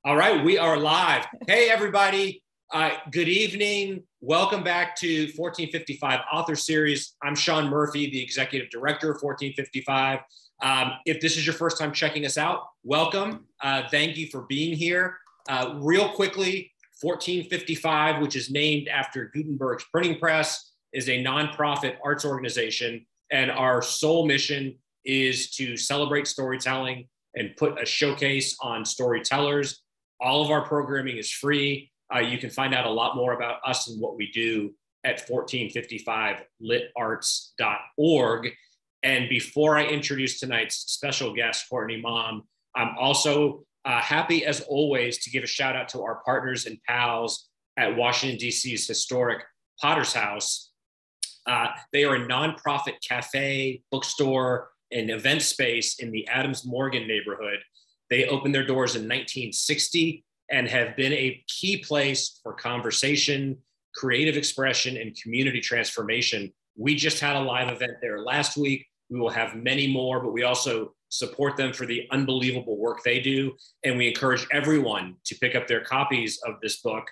All right, we are live. Hey, everybody. Good evening. Welcome back to 1455 Author Series. I'm Sean Murphy, the Executive Director of 1455. If this is your first time checking us out, welcome. Thank you for being here. Real quickly, 1455, which is named after Gutenberg's printing press, is a nonprofit arts organization, and our sole mission is to celebrate storytelling and put a showcase on storytellers. All of our programming is free. You can find out a lot more about us and what we do at 1455litarts.org. And before I introduce tonight's special guest, Courtney Maum, I'm also happy, as always, to give a shout out to our partners and pals at Washington, D.C.'s historic Potter's House. They are a nonprofit cafe, bookstore, and event space in the Adams Morgan neighborhood. They opened their doors in 1960 and have been a key place for conversation, creative expression, and community transformation. We just had a live event there last week. We will have many more, but we also support them for the unbelievable work they do. And we encourage everyone to pick up their copies of this book,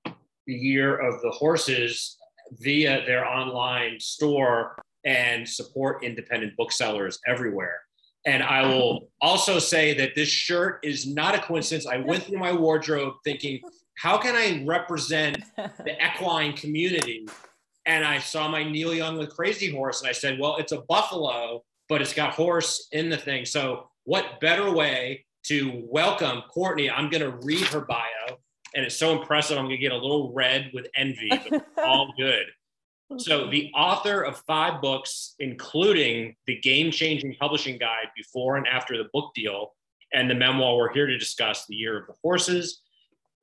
The Year of the Horses, via their online store, and support independent booksellers everywhere. And I will also say that this shirt is not a coincidence. I went through my wardrobe thinking, how can I represent the equine community? And I saw my Neil Young with Crazy Horse, and I said, well, it's a buffalo, but it's got horse in the thing. So what better way to welcome Courtney? I'm going to read her bio, and it's so impressive. I'm going to get a little red with envy, but all good. So the author of 5 books, including the game-changing publishing guide before and after the book deal, and the memoir we're here to discuss, The Year of the Horses.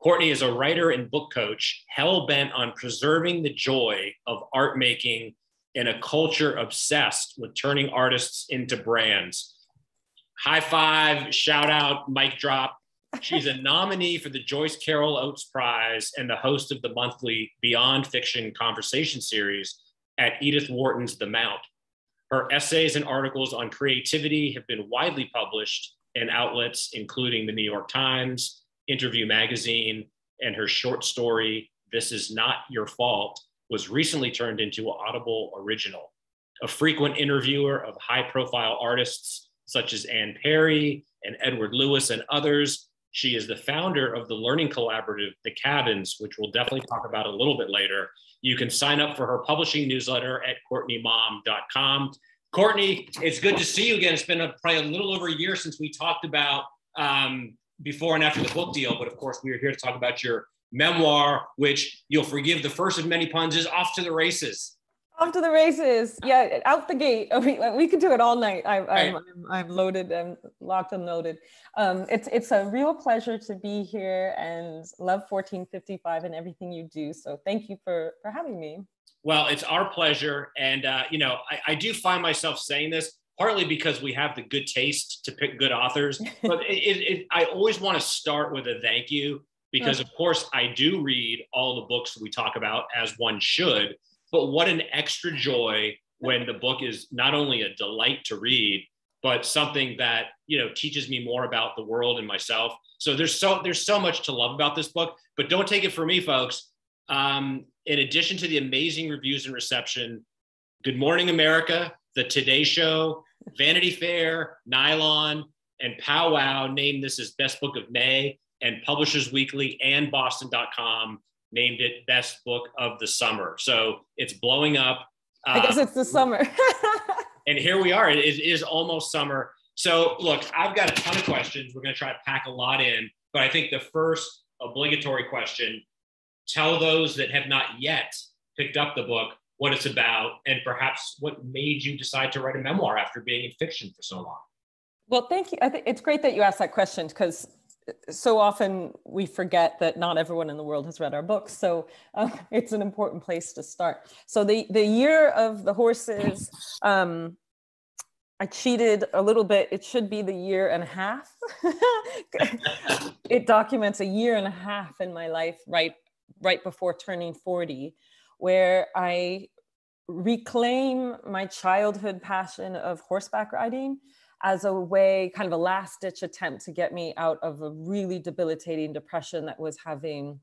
Courtney is a writer and book coach, hell-bent on preserving the joy of art making in a culture obsessed with turning artists into brands. High five, shout out, mic drop. She's a nominee for the Joyce Carol Oates Prize and the host of the monthly Beyond Fiction conversation series at Edith Wharton's The Mount. Her essays and articles on creativity have been widely published in outlets including the New York Times, Interview Magazine, and her short story, This Is Not Your Fault, was recently turned into an Audible original. A frequent interviewer of high-profile artists such as Anne Perry and Edouard Louis and others, she is the founder of the learning collaborative, The Cabins, which we'll definitely talk about a little bit later. You can sign up for her publishing newsletter at CourtneyMaum.com. Courtney, it's good to see you again. It's been probably a little over a year since we talked about before and after the book deal, but of course we are here to talk about your memoir, which you'll forgive the first of many puns, is off to the races. Off to the races. Yeah, out the gate. We could do it all night. I'm loaded and locked and loaded. It's a real pleasure to be here and love 1455 and everything you do. So thank you for having me. Well, it's our pleasure. And, I do find myself saying this partly because we have the good taste to pick good authors. But I always want to start with a thank you because, of course, I do read all the books we talk about, as one should. But what an extra joy when the book is not only a delight to read, but something that, teaches me more about the world and myself. So there's so much to love about this book, but don't take it from me, folks. In addition to the amazing reviews and reception, Good Morning America, The Today Show, Vanity Fair, Nylon, and Pow Wow named this as Best Book of May, and Publishers Weekly and Boston.com named it Best Book of the Summer. So it's blowing up. I guess it's the summer. And here we are. It is almost summer. So look, I've got a ton of questions. We're going to try to pack a lot in. But I think the first obligatory question, tell those that have not yet picked up the book what it's about and perhaps what made you decide to write a memoir after being in fiction for so long. Well, thank you. I think it's great that you asked that question because so often we forget that not everyone in the world has read our books. So it's an important place to start. So the Year of the Horses, I cheated a little bit. It should be the year and a half. It documents a year and a half in my life, right before turning 40, where I reclaim my childhood passion of horseback riding as a way, kind of a last ditch attempt to get me out of a really debilitating depression that was having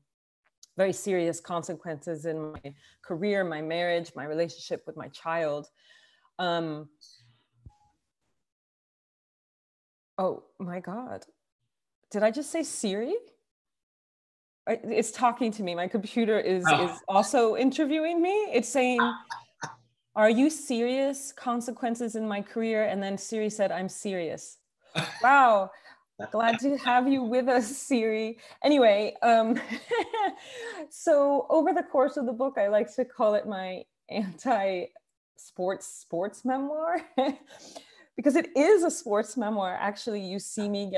very serious consequences in my career, my marriage, my relationship with my child. Oh my God. Did I just say Siri? It's talking to me. My computer is also interviewing me. It's saying, are you serious? Consequences in my career. And then Siri said, I'm serious. Wow. Glad to have you with us, Siri. Anyway, so over the course of the book, I like to call it my anti-sports memoir. Because it is a sports memoir. Actually, you see me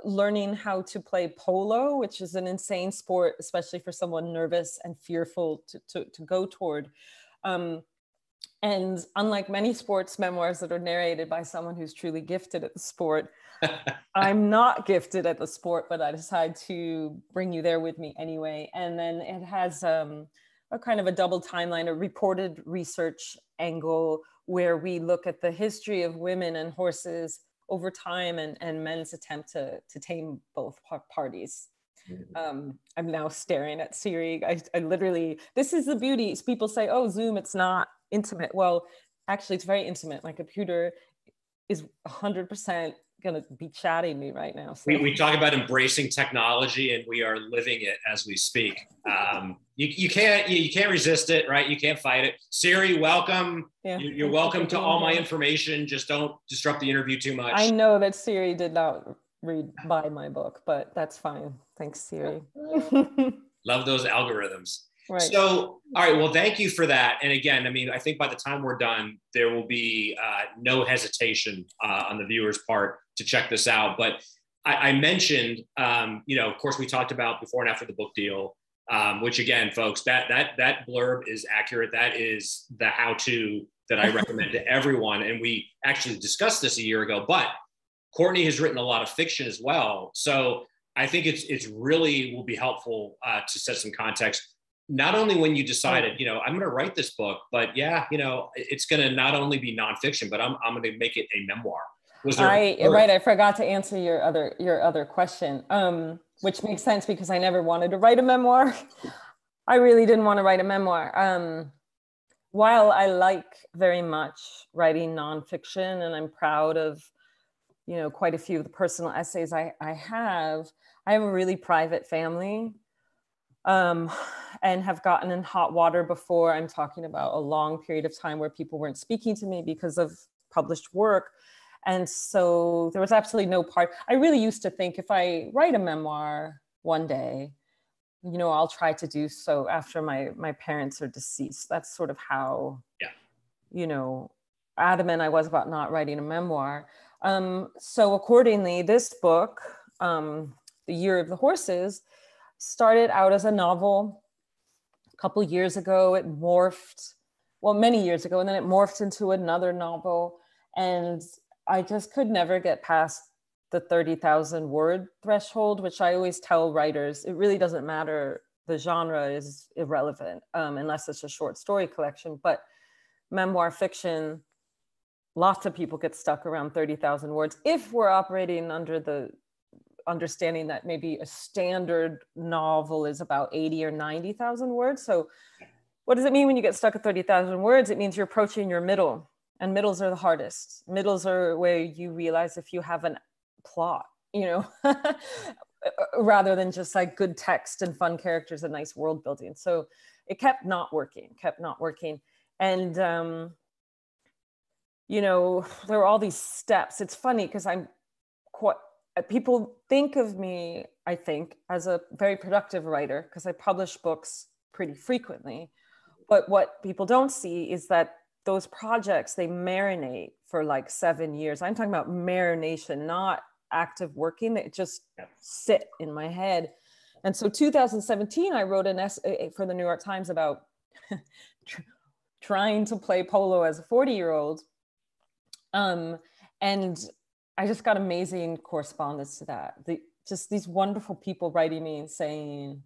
learning how to play polo, which is an insane sport, especially for someone nervous and fearful to go toward. And unlike many sports memoirs that are narrated by someone who's truly gifted at the sport, I'm not gifted at the sport, but I decide to bring you there with me anyway. And then it has a kind of a double timeline, a reported research angle, where we look at the history of women and horses over time and men's attempt to tame both parties. I'm now staring at Siri. I literally, this is the beauty. People say, oh, Zoom, it's not intimate. Well, actually, it's very intimate. My computer is 100% going to be chatting me right now. So. We talk about embracing technology, and we are living it as we speak. You can't resist it, right? You can't fight it. Siri, welcome. Yeah, you're welcome to all my information. Just don't disrupt the interview too much. I know that Siri did not buy my book, but that's fine. Thanks, Siri. Love those algorithms. Right. So, all right, well, thank you for that. And again, I mean, I think by the time we're done, there will be no hesitation on the viewer's part to check this out. But I mentioned, of course, we talked about before and after the book deal, which again, folks, that blurb is accurate. That is the how-to that I recommend to everyone. And we actually discussed this a year ago, but Courtney has written a lot of fiction as well. So I think it's really will be helpful to set some context. Not only when you decided, I'm going to write this book, but it's going to not only be nonfiction, but I'm going to make it a memoir. I forgot to answer your other question, which makes sense because I never wanted to write a memoir. I really didn't want to write a memoir. While I like very much writing nonfiction, and I'm proud of, quite a few of the personal essays I have a really private family. And have gotten in hot water before. I'm talking about a long period of time where people weren't speaking to me because of published work. And so there was absolutely no part. I really used to think if I write a memoir one day, I'll try to do so after my parents are deceased. That's sort of how, adamant I was about not writing a memoir. So accordingly, this book, The Year of the Horses, started out as a novel. A couple years ago, it morphed, many years ago, and then it morphed into another novel. And I just could never get past the 30,000 word threshold, which I always tell writers, it really doesn't matter. The genre is irrelevant unless it's a short story collection. But memoir fiction, lots of people get stuck around 30,000 words. If we're operating under the understanding that maybe a standard novel is about 80 or 90,000 words. So what does it mean when you get stuck at 30,000 words? It means you're approaching your middle, and middles are the hardest. Middles are where you realize if you have a plot, rather than just like good text and fun characters and nice world building. So it kept not working. And, there are all these steps. It's funny because people think of me, I think, as a very productive writer because I publish books pretty frequently. But what people don't see is that those projects, they marinate for like 7 years. I'm talking about marination, not active working. They just sit in my head. And so 2017, I wrote an essay for the New York Times about trying to play polo as a 40-year-old. And I just got amazing correspondence to that. Just these wonderful people writing me and saying,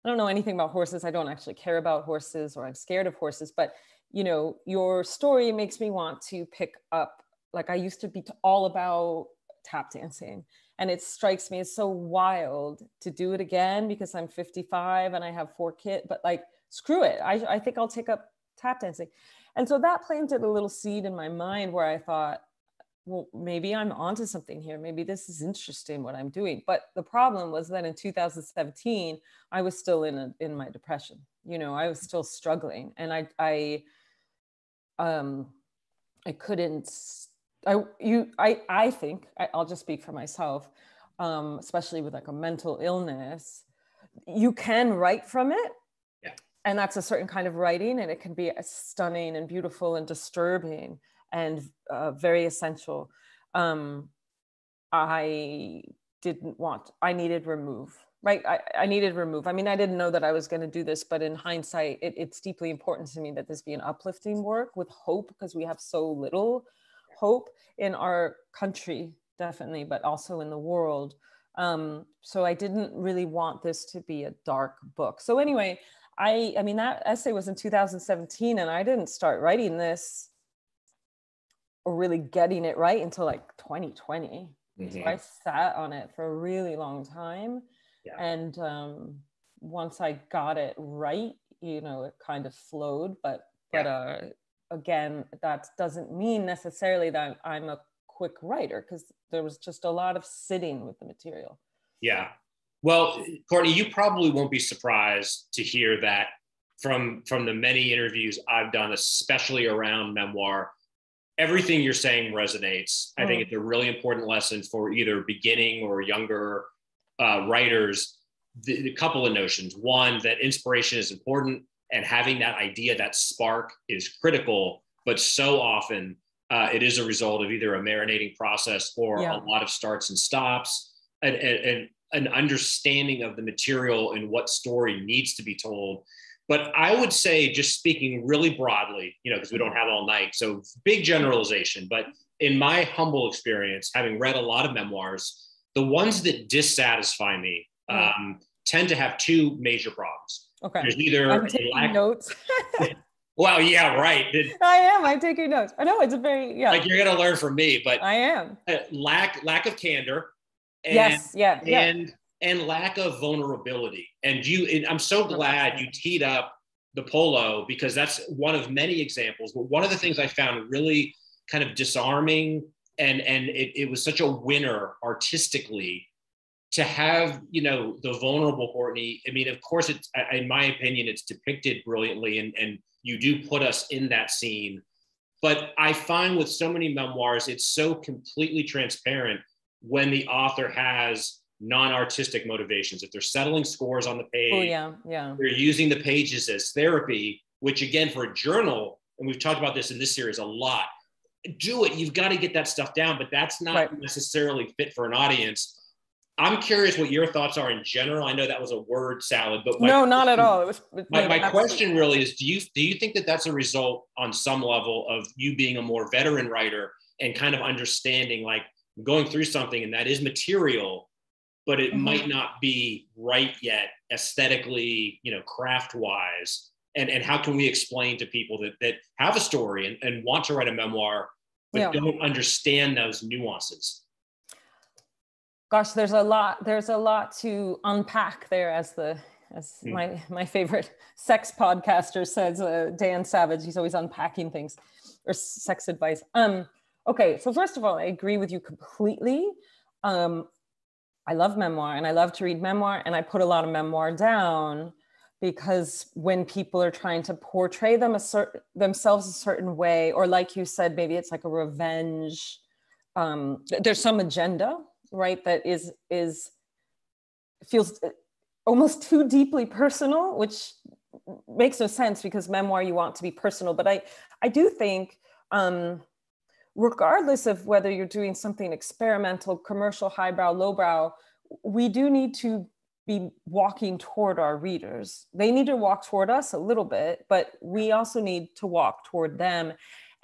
I don't know anything about horses. I don't actually care about horses, or I'm scared of horses, but your story makes me want to pick up like I used to be all about tap dancing, and it strikes me as so wild to do it again because I'm 55 and I have 4 kids, but like, screw it. I think I'll take up tap dancing. And so that planted a little seed in my mind where I thought, well, maybe I'm onto something here. Maybe this is interesting what I'm doing. But the problem was that in 2017, I was still in my depression. You know, I was still struggling, and I couldn't. I think I'll just speak for myself, especially with like a mental illness. You can write from it, Yeah. And that's a certain kind of writing, and it can be stunning and beautiful and disturbing and very essential. I needed remove, right? I needed remove. I mean, I didn't know that I was going to do this, but in hindsight, it's deeply important to me that this be an uplifting work with hope, because we have so little hope in our country, definitely, but also in the world. So I didn't really want this to be a dark book. So anyway, I mean, that essay was in 2017, and I didn't start writing this or really getting it right until like 2020. So I sat on it for a really long time. Yeah. And once I got it right, you know, it kind of flowed, but again, that doesn't mean necessarily that I'm a quick writer, because there was just a lot of sitting with the material. Yeah. Well, Courtney, you probably won't be surprised to hear that from the many interviews I've done, especially around memoir, everything you're saying resonates. I think it's a really important lesson for either beginning or younger writers. The couple of notions. One, that inspiration is important, and having that idea, that spark, is critical, but so often it is a result of either a marinating process or a lot of starts and stops, and an understanding of the material and what story needs to be told. But I would say, just speaking really broadly, you know, because we don't have all night, so big generalization, but in my humble experience, having read a lot of memoirs, the ones that dissatisfy me tend to have 2 major problems. Okay. There's either I'm taking notes. Well, yeah, right. I'm taking notes. I know, it's a very, like you're going to learn from me, but I am. Lack of candor. And lack of vulnerability. And I'm so glad you teed up the polo, because that's one of many examples. But one of the things I found really kind of disarming, and it was such a winner artistically to have, you know, the vulnerable Courtney. I mean, of course, it's, in my opinion, it's depicted brilliantly, and you do put us in that scene. But I find with so many memoirs, it's so completely transparent when the author has non-artistic motivations. If they're settling scores on the page, they're using the pages as therapy, which again, for a journal, and we've talked about this in this series a lot, do it. You've got to get that stuff down, but that's not necessarily fit for an audience. I'm curious what your thoughts are in general. I know that was a word salad, but no, not at all. My question really is, do you think that that's a result on some level of you being a more veteran writer and kind of understanding, like, going through something and that is material, but it might not be right yet aesthetically, you know, craft wise, and how can we explain to people that have a story and want to write a memoir but don't understand those nuances? Gosh, there's a lot to unpack there, as my favorite sex podcaster says, Dan Savage. He's always unpacking things, or sex advice. Okay, so first of all, I agree with you completely. I love memoir, and I love to read memoir, and I put a lot of memoir down because when people are trying to portray themselves a certain way, or like you said, maybe it's like a revenge, there's some agenda, right, that feels almost too deeply personal, which makes no sense, because memoir, you want to be personal. But I do think, regardless of whether you're doing something experimental, commercial, highbrow, lowbrow, we do need to be walking toward our readers. They need to walk toward us a little bit, but we also need to walk toward them.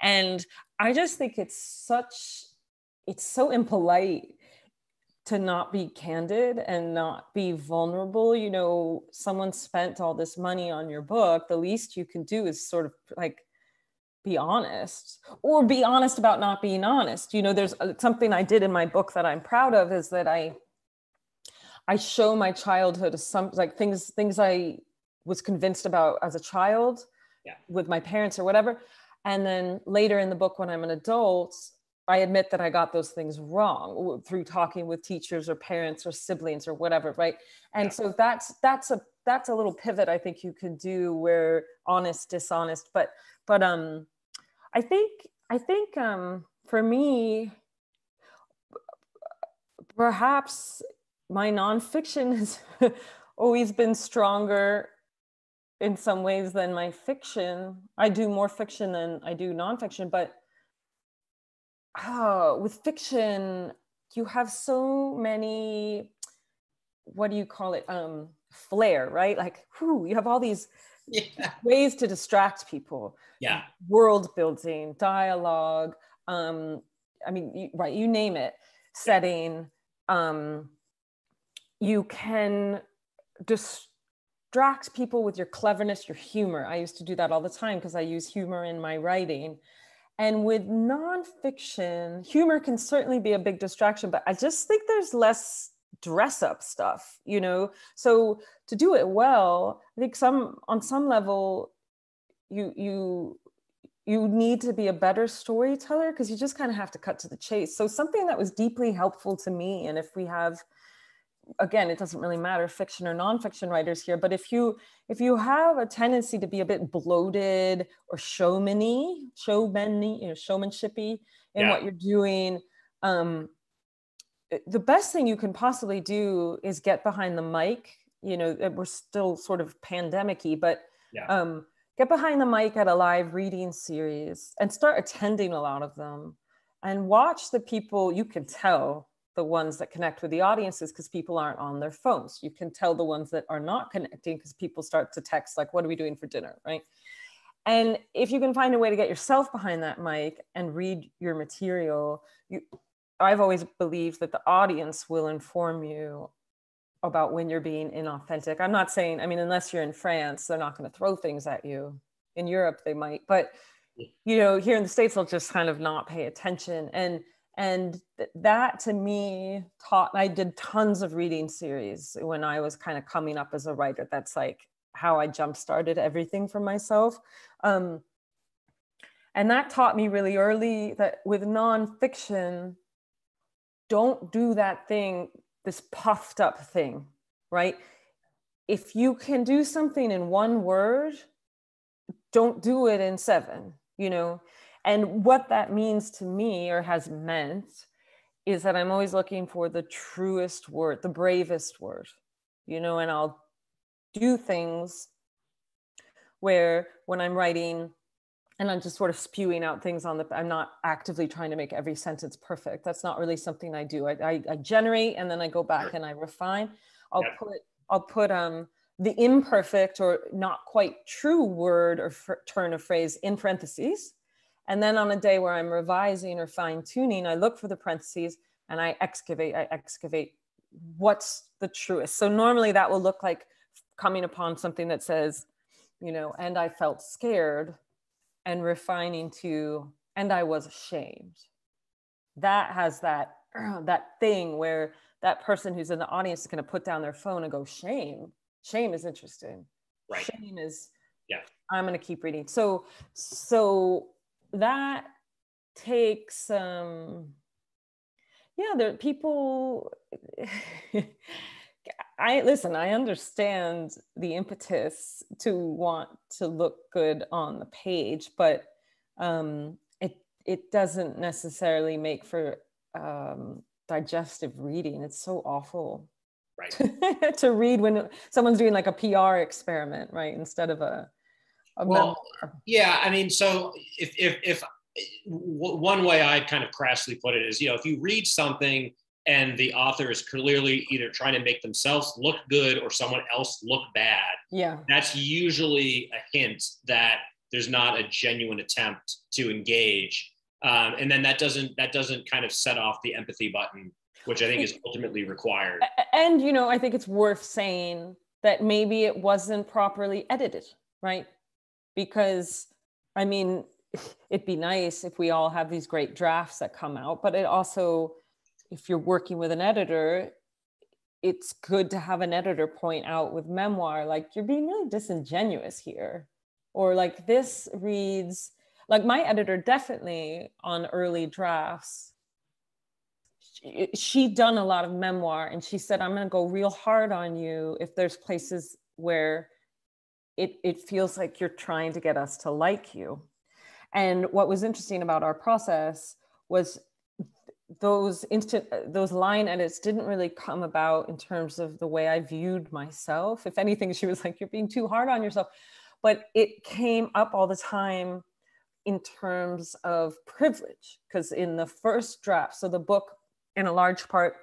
And I just think it's so impolite to not be candid and not be vulnerable. You know, someone spent all this money on your book. The least you can do is sort of like be honest, or be honest about not being honest. You know, there's something I did in my book that I'm proud of, is that I show my childhood as some, like, things I was convinced about as a child, with my parents or whatever. And then later in the book, when I'm an adult, I admit that I got those things wrong through talking with teachers or parents or siblings or whatever, right? And so that's a little pivot I think you could do, where honest, dishonest, but I think for me, perhaps my nonfiction has always been stronger in some ways than my fiction. I do more fiction than I do nonfiction, but with fiction, you have so many, what do you call it? Flair, right? Like, you have all these ways to distract people. World building, dialogue, I mean, you name it, setting. You can distract people with your cleverness, your humor. I used to do that all the time because I use humor in my writing. And with nonfiction, humor can certainly be a big distraction, but I just think there's less dress up stuff, you know? So to do it well, I think on some level, you need to be a better storyteller, because you just kind of have to cut to the chase. So something that was deeply helpful to me, and if we have, again, it doesn't really matter, fiction or nonfiction writers here, but if you have a tendency to be a bit bloated or showmanshipy in what you're doing, the best thing you can possibly do is get behind the mic. You know, we're still sort of pandemic-y, but get behind the mic at a live reading series and start attending a lot of them, and watch the people. You can tell the ones that connect with the audiences because people aren't on their phones. You can tell the ones that are not connecting because people start to text, like, what are we doing for dinner, right? And if you can find a way to get yourself behind that mic and read your material, I've always believed that the audience will inform you about when you're being inauthentic. I'm not saying, I mean, unless you're in France, they're not going to throw things at you. In Europe, they might, but you know, here in the States, they'll just kind of not pay attention. And that to me taught, I did tons of reading series when I was kind of coming up as a writer. That's like how I jump-started everything for myself. And that taught me really early that with nonfiction, don't do that thing, this puffed up thing, right? If you can do something in one word, don't do it in 7, you know? And what that means to me, or has meant, is that I'm always looking for the truest word, the bravest word, you know, and I'll do things where when I'm writing and I'm just sort of spewing out things I'm not actively trying to make every sentence perfect. That's not really something I do. I generate and then I go back and I refine. I'll put the imperfect or not quite true word or turn of phrase in parentheses. And then on a day where I'm revising or fine tuning, I look for the parentheses and I excavate what's the truest. So normally that will look like coming upon something that says, you know, and I felt scared, and refining to, and I was ashamed. That has that thing where that person who's in the audience is going to put down their phone and go, shame is interesting. Right. Shame is, I'm going to keep reading. So that takes, there are people, I understand the impetus to want to look good on the page, but it doesn't necessarily make for digestive reading. It's so awful, right? To read when someone's doing like a PR experiment, right? Instead of a memoir. Yeah, I mean, so if one way I kind of crassly put it is, you know, if you read something and the author is clearly either trying to make themselves look good or someone else look bad, that's usually a hint that there's not a genuine attempt to engage. And then that doesn't kind of set off the empathy button, which I think is ultimately required. And, you know, I think it's worth saying that maybe it wasn't properly edited, right? Because, I mean, it'd be nice if we all have these great drafts that come out, but it also, if you're working with an editor, it's good to have an editor point out with Memoir, like, you're being really disingenuous here. Or like, this reads, like my editor definitely on early drafts, she'd done a lot of Memoir, and she said, I'm going to go real hard on you if there's places where it feels like you're trying to get us to like you. And what was interesting about our process was those line edits didn't really come about in terms of the way I viewed myself. If anything, she was like, you're being too hard on yourself. But it came up all the time in terms of privilege, because in the first draft, so the book in a large part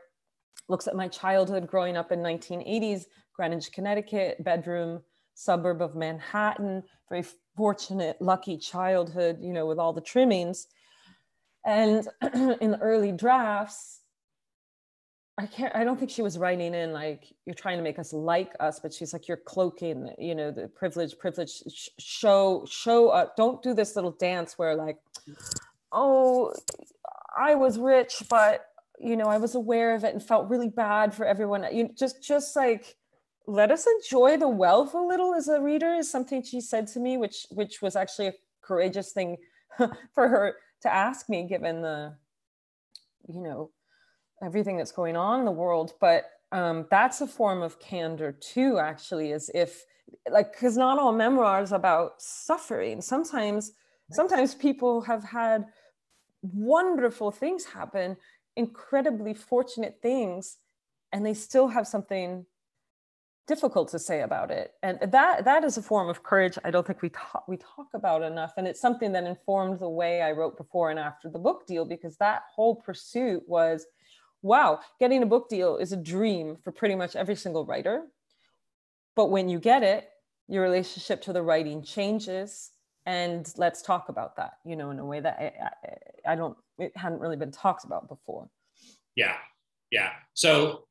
looks at my childhood growing up in 1980s, Greenwich, Connecticut, bedroom, suburb of Manhattan, very fortunate, lucky childhood, you know, with all the trimmings. And in the early drafts, I don't think she was writing in like, you're trying to make us like us, but she's like, you're cloaking, you know, the privilege, show up. Don't do this little dance where like, oh, I was rich, but, you know, I was aware of it and felt really bad for everyone. You just like, let us enjoy the wealth a little as a reader, is something she said to me, which was actually a courageous thing for her to ask me, given the, you know, everything that's going on in the world. But that's a form of candor too, actually, as if, like, because not all memoir is about suffering. Sometimes people have had wonderful things happen, incredibly fortunate things, and they still have something difficult to say about it. And that is a form of courage I don't think we talk about enough. And it's something that informed the way I wrote before and after the book deal, because that whole pursuit was, wow, getting a book deal is a dream for pretty much every single writer. But when you get it, your relationship to the writing changes. And let's talk about that, you know, in a way that it hadn't really been talked about before. Yeah. So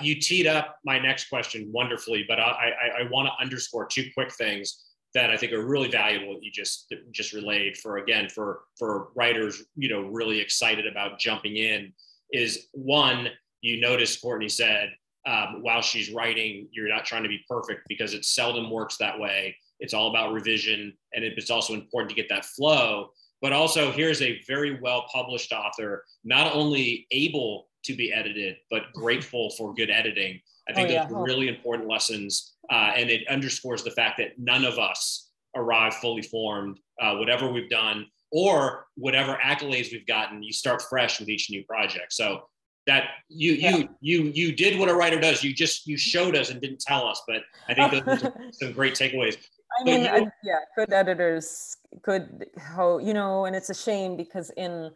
you teed up my next question wonderfully, but I want to underscore two quick things that I think are really valuable that you just relayed for writers, you know, really excited about jumping in. Is one, you notice Courtney said, while she's writing, you're not trying to be perfect, because it seldom works that way. It's all about revision, and it's also important to get that flow. But also, here's a very well-published author, not only able to be edited, but grateful for good editing. I think those are really important lessons. And it underscores the fact that none of us arrive fully formed, whatever we've done, or whatever accolades we've gotten, you start fresh with each new project. So that you did what a writer does. You showed us and didn't tell us, but I think those are some great takeaways. I mean, good editors, you know, and it's a shame because in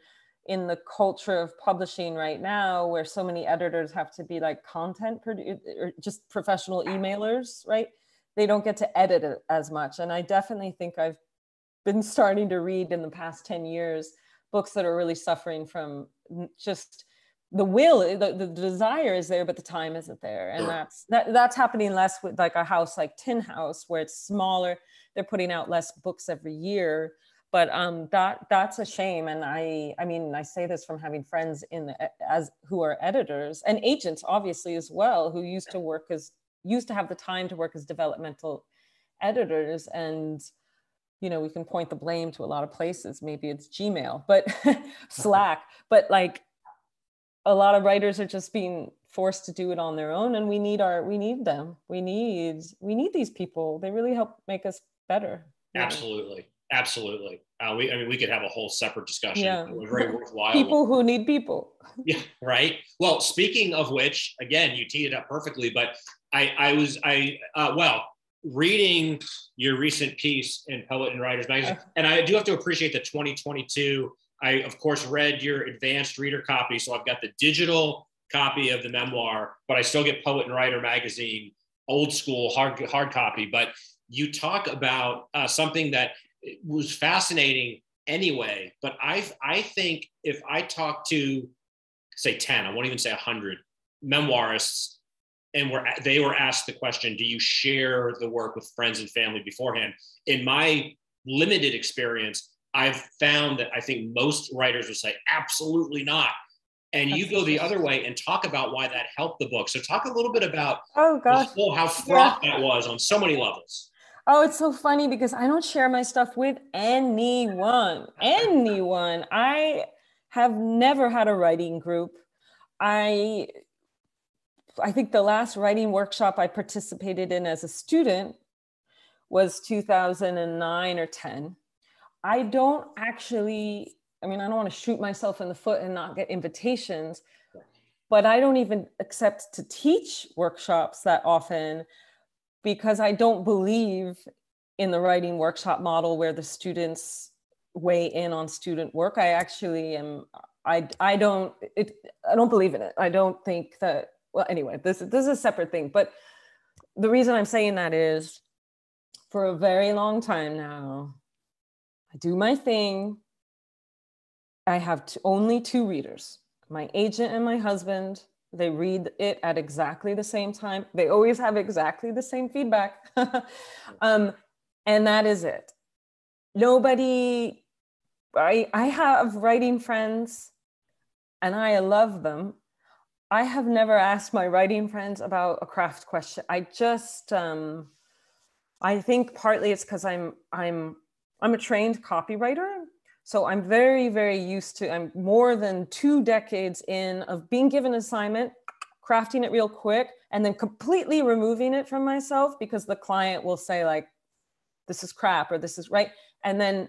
the culture of publishing right now, where so many editors have to be like content producers or just professional emailers, right? They don't get to edit it as much. And I definitely think I've been starting to read in the past 10 years books that are really suffering from just the will, the desire is there, but the time isn't there. And that's happening less with like a house like Tin House, where it's smaller. They're putting out less books every year, but that's a shame. And I mean, I say this from having friends who are editors and agents, obviously, as well, who used to have the time to work as developmental editors. And you know, we can point the blame to a lot of places. Maybe it's Gmail, but Slack, but like a lot of writers are just being forced to do it on their own. And we need them. We need these people. They really help make us better. Absolutely. We could have a whole seppert discussion. Yeah. Very worthwhile. People who need people. Yeah. Right. Well, speaking of which, again, you teed it up perfectly, but I was reading your recent piece in Poet and Writers Magazine, and I do have to appreciate the 2022. I, of course, read your advanced reader copy, so I've got the digital copy of the memoir, but I still get Poet and Writer Magazine, old school, hard copy. But you talk about something that was fascinating anyway, but I think if I talk to, say, 10, I won't even say 100 memoirists, and they were asked the question, do you share the work with friends and family beforehand? In my limited experience, I've found that I think most writers will say, absolutely not. And you go the other way and talk about why that helped the book. So talk a little bit about how fraught that was on so many levels. Oh, it's so funny because I don't share my stuff with anyone. I have never had a writing group. I think the last writing workshop I participated in as a student was 2009 or 10. I don't want to shoot myself in the foot and not get invitations, but I don't even accept to teach workshops that often because I don't believe in the writing workshop model where the students weigh in on student work. I don't believe in it. I don't think that, well, anyway, this is a separate thing. But the reason I'm saying that is for a very long time now, I do my thing. I have only two readers, my agent and my husband. They read it at exactly the same time. They always have exactly the same feedback. And that is it. Nobody, I have writing friends and I love them. I have never asked my writing friends about a craft question. I just, I think partly it's because I'm a trained copywriter. So I'm very, very used to, I'm more than 2 decades in of being given an assignment, crafting it real quick, and then completely removing it from myself because the client will say like, this is crap or this is right. And then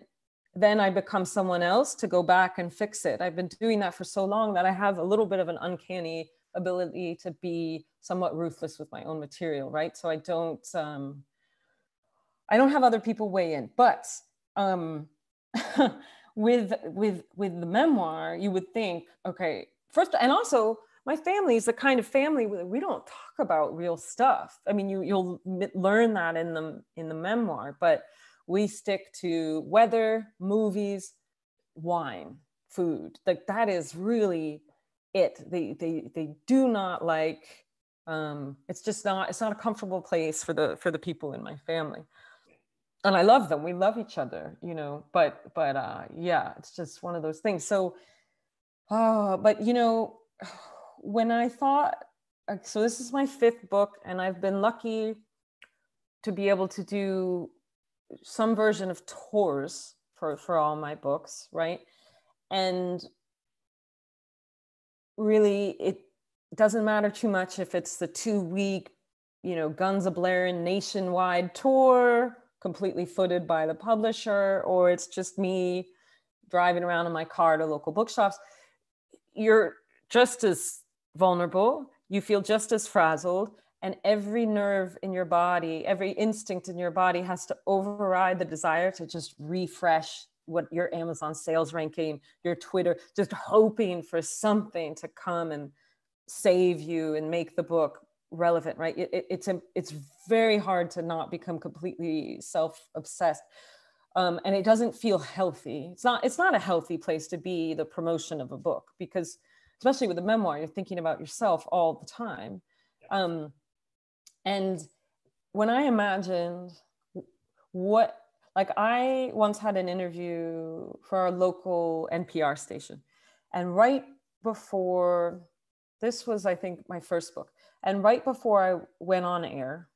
I become someone else to go back and fix it. I've been doing that for so long that I have a little bit of an uncanny ability to be somewhat ruthless with my own material, right? So I don't have other people weigh in, but with the memoir, you would think, okay, first, and also my family is the kind of family where we don't talk about real stuff. I mean, you'll learn that in the memoir, but we stick to weather, movies, wine, food. Like that is really it. They do not like. It's not a comfortable place for the people in my family. And I love them. We love each other, you know, but yeah, it's just one of those things. So, but you know, when I thought, so this is my 5th book and I've been lucky to be able to do some version of tours for all my books, right? And really, it doesn't matter too much if it's the 2-week, you know, guns a-blaring nationwide tour, completely footed by the publisher, or it's just me driving around in my car to local bookshops. You're just as vulnerable, you feel just as frazzled, and every nerve in your body, every instinct in your body has to override the desire to just refresh what your Amazon sales ranking, your Twitter, just hoping for something to come and save you and make the book relevant, right? It's very hard to not become completely self-obsessed. And it doesn't feel healthy. It's not a healthy place to be the promotion of a book, because especially with a memoir, you're thinking about yourself all the time. And when I imagined I once had an interview for our local NPR station, and right before, this was, I think, my first book. And right before I went on air,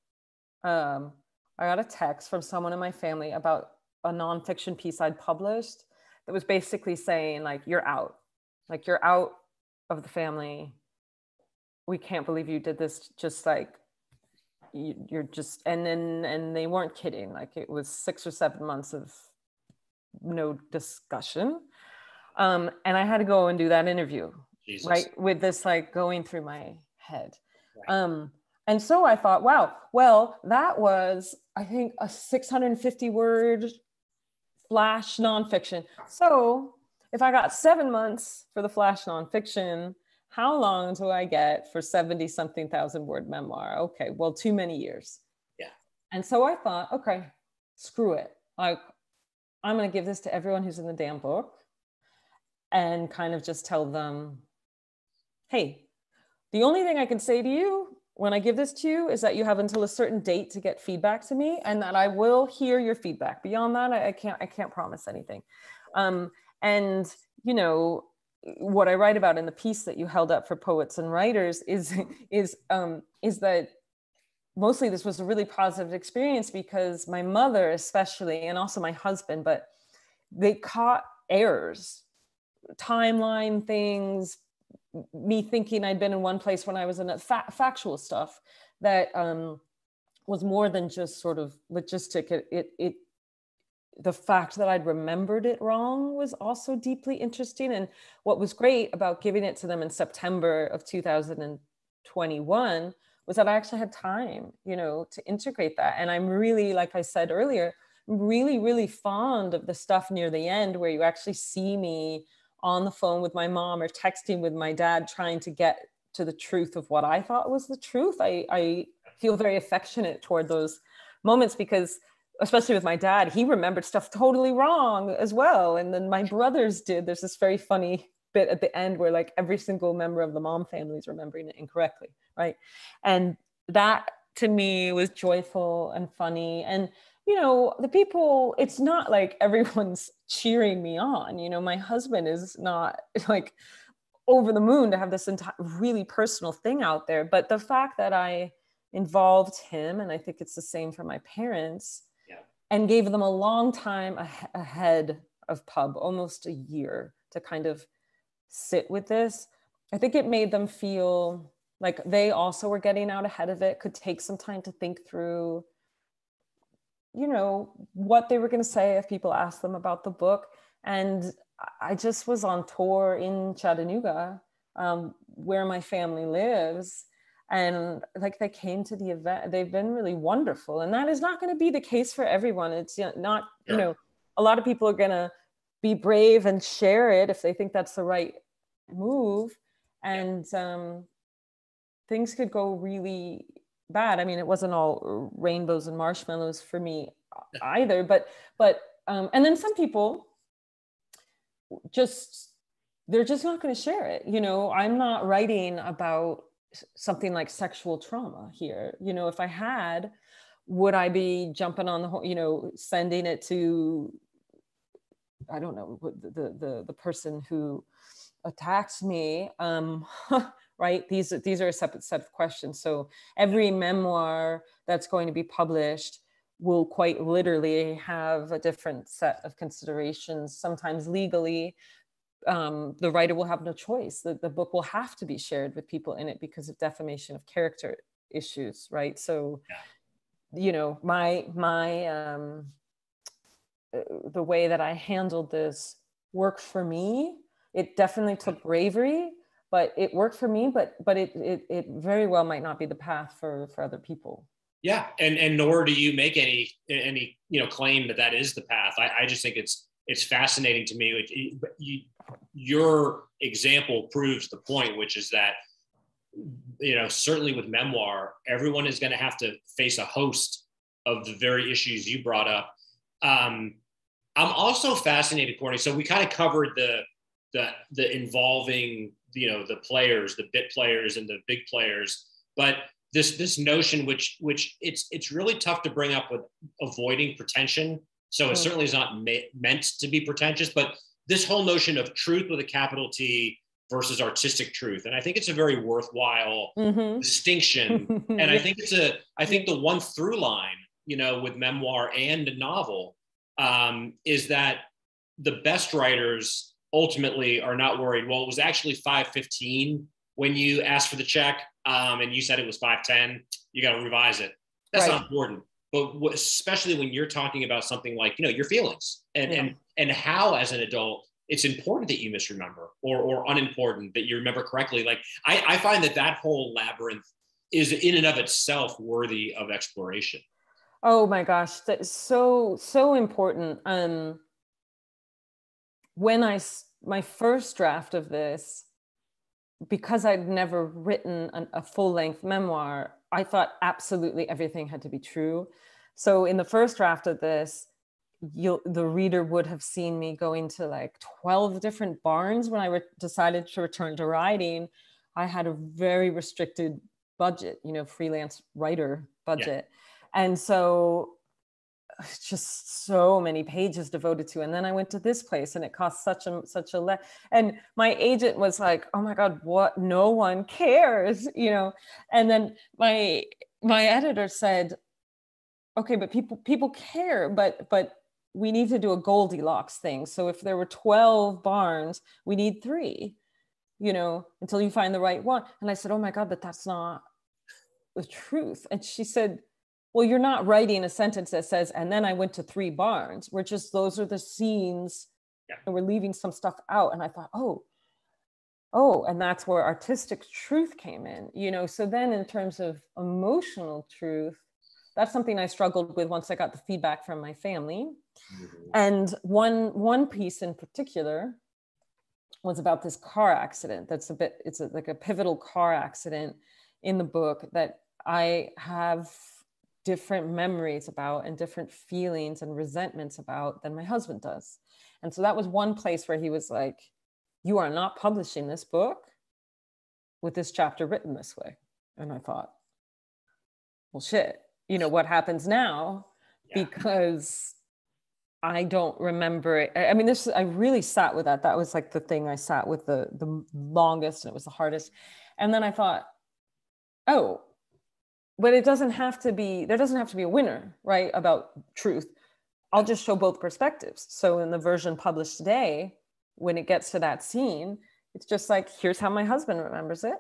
I got a text from someone in my family about a nonfiction piece I'd published that was basically saying, like, you're out of the family. We can't believe you did this. Just like, you're just, and they weren't kidding. Like, it was 6 or 7 months of no discussion. And I had to go and do that interview. Jesus. Right, with this like going through my head. Right. And so I thought, wow, well, that was, I think, a 650 word flash nonfiction. So if I got 7 months for the flash nonfiction, how long do I get for 70 something thousand word memoir? Okay, well, too many years. Yeah. And so I thought, okay, screw it. Like, I'm going to give this to everyone who's in the damn book and kind of just tell them, hey, the only thing I can say to you when I give this to you is that you have until a certain date to get feedback to me, and that I will hear your feedback. Beyond that, I can't promise anything. And, you know, what I write about in the piece that you held up for poets and writers is that mostly this was a really positive experience because my mother especially, and also my husband, but they caught errors, timeline things, me thinking I'd been in one place when I was in a factual stuff that was more than just sort of logistic. The fact that I'd remembered it wrong was also deeply interesting. And what was great about giving it to them in September of 2021 was that I actually had time, you know, to integrate that. And I'm really, like I said earlier, really, really fond of the stuff near the end where you actually see me on the phone with my mom or texting with my dad, trying to get to the truth of what I thought was the truth. I feel very affectionate toward those moments because, especially with my dad, he remembered stuff totally wrong as well. And then my brothers did. There's this very funny bit at the end where like every single member of the Maum family is remembering it incorrectly, right? And that to me was joyful and funny. And, you know, the people, it's not like everyone's cheering me on. You know, my husband is not like over the moon to have this entire really personal thing out there. But the fact that I involved him, and I think it's the same for my parents, and gave them a long time ahead of pub, almost a year, to kind of sit with this. I think it made them feel like they also were getting out ahead of it, could take some time to think through, you know, what they were going to say if people asked them about the book. And I just was on tour in Chattanooga, where my family lives. And like they came to the event, they've been really wonderful. And that is not going to be the case for everyone. It's not, you know, a lot of people are going to be brave and share it if they think that's the right move. And things could go really bad. I mean, it wasn't all rainbows and marshmallows for me either, but and then some people they're just not going to share it. You know, I'm not writing about something like sexual trauma here. You know, if I had, would I be jumping on the whole, you know, sending it to, I don't know, the person who attacks me, right? These are a separate set of questions. So every memoir that's going to be published will quite literally have a different set of considerations, sometimes legally. The writer will have no choice. The book will have to be shared with people in it because of defamation of character issues, right? So, you know, the way that I handled this worked for me. It definitely took bravery, but it worked for me. But it very well might not be the path for other people. Yeah, and nor do you make any you know claim that is the path. I just think it's fascinating to me. Your example proves the point, which is that, you know, certainly with memoir, everyone is going to have to face a host of the very issues you brought up. I'm also fascinated, Courtney. So we kind of covered the involving, you know, the players, the bit players and the big players, but this notion, which it's really tough to bring up with avoiding pretension. So it certainly is not meant to be pretentious, but this whole notion of truth with a capital T versus artistic truth. And I think it's a very worthwhile distinction. And I think I think the one through line, you know, with memoir and novel, is that the best writers ultimately are not worried. Well, it was actually 5:15 when you asked for the check, and you said it was 5:10. You got to revise it. That's not important. But especially when you're talking about something like, you know, your feelings and how, as an adult, it's important that you misremember or unimportant that you remember correctly. Like I find that whole labyrinth is in and of itself worthy of exploration. Oh my gosh, that's so important. When my first draft of this, because I'd never written a full-length memoir, I thought absolutely everything had to be true. So in the first draft of this, the reader would have seen me going to like 12 different barns when I decided to return to writing. I had a very restricted budget, you know, freelance writer budget. Yeah. And so just so many pages devoted to. And then I went to this place and it cost such a and my agent was like, oh my God, what? No one cares, you know? And then my editor said, okay, but people care, but we need to do a Goldilocks thing. So if there were 12 barns, we need 3, you know, until you find the right one. And I said, oh my God, but that's not the truth. And she said, well, you're not writing a sentence that says, and then I went to 3 barns. We're just, those are the scenes, and we're leaving some stuff out. And I thought, oh, and that's where artistic truth came in, you know? So then in terms of emotional truth, that's something I struggled with once I got the feedback from my family. Mm-hmm. And one piece in particular was about this car accident. It's like a pivotal car accident in the book that I have different memories about and different feelings and resentments about than my husband does. And so that was one place where he was like, you are not publishing this book with this chapter written this way. And I thought, well, shit. You know, what happens now, because I don't remember it. I mean, I really sat with that. That was like the thing I sat with the longest, and it was the hardest. And then I thought, oh, but there doesn't have to be a winner, right? About truth. I'll just show both perspectives. So in the version published today, when it gets to that scene, it's just like, here's how my husband remembers it.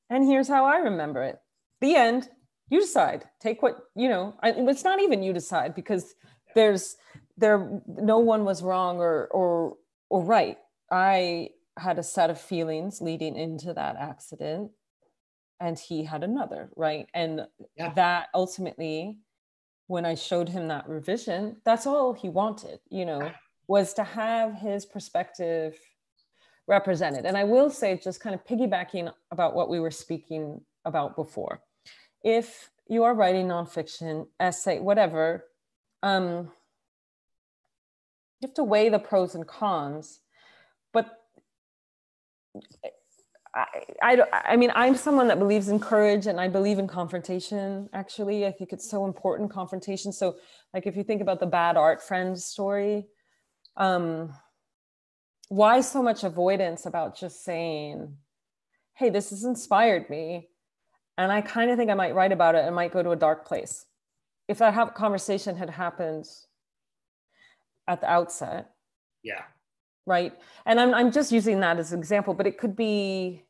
And here's how I remember it. The end. You decide, take what, you know, it's not even you decide, because no one was wrong or right. I had a set of feelings leading into that accident, and he had another, right? And that ultimately, when I showed him that revision, that's all he wanted, you know, was to have his perspective represented. And I will say, just kind of piggybacking about what we were speaking about before, if you are writing nonfiction, essay, whatever, you have to weigh the pros and cons. But I mean, I'm someone that believes in courage, and I believe in confrontation, actually. I think it's so important, confrontation. So like, if you think about the bad art friend story, why so much avoidance about just saying, hey, this has inspired me, and I kind of think I might write about it and might go to a dark place. If that conversation had happened at the outset. Yeah. Right. And I'm just using that as an example, but it could be